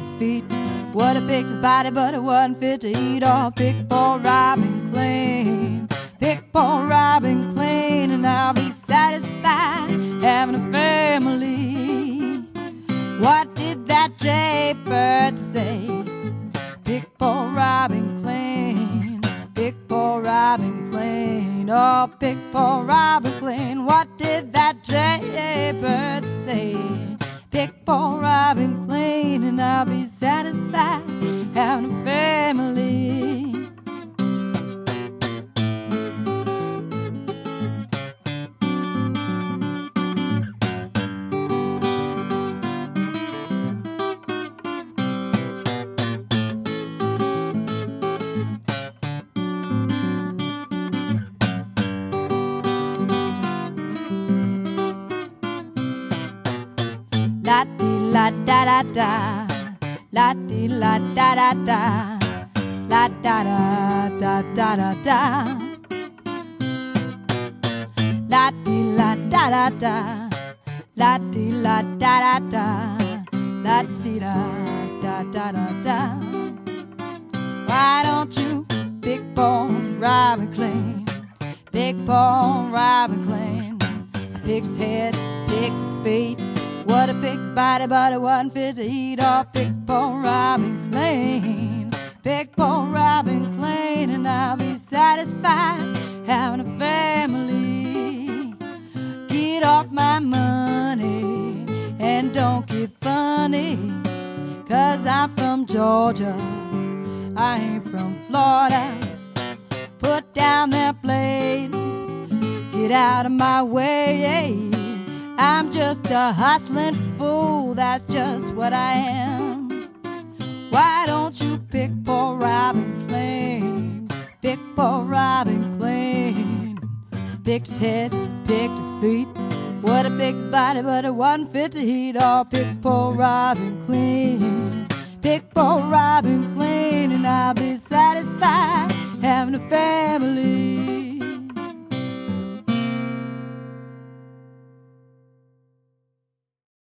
his feet. Would have picked his body, but it wasn't fit to eat. Oh, pick poor Robin clean, pick poor Robin clean, and I'll be satisfied having a family. What did that jaybird say? Pick poor Robin clean, pick poor Robin clean. Oh, pick poor Robin clean. What did that jaybird say? Pick poor Robin clean, and I'll be satisfied having a family. La dee la da da da, la dee la da da da, la da da da da da da. La dee la da da da, la dee la da da da, la dee da da da da da. Why don't you pick poor Robin clean, pick poor Robin clean? I picked his head, picked his feet. Would have picked his body, but it wasn't fit to eat. Oh, pick poor Robin clean, pick poor Robin clean, and I'll be satisfied having a family. Get off my money and don't get funny, 'cause I'm from Georgia, I ain't from Florida. Put down that blade, get out of my way. I'm just a hustling fool, that's just what I am. Why don't you pick poor Robin clean, pick poor Robin clean? Picked his head, picked his feet. Would have picked his body, but it wasn't fit to eat. Oh, pick poor Robin clean, pick poor Robin clean, and I'll be satisfied having a family.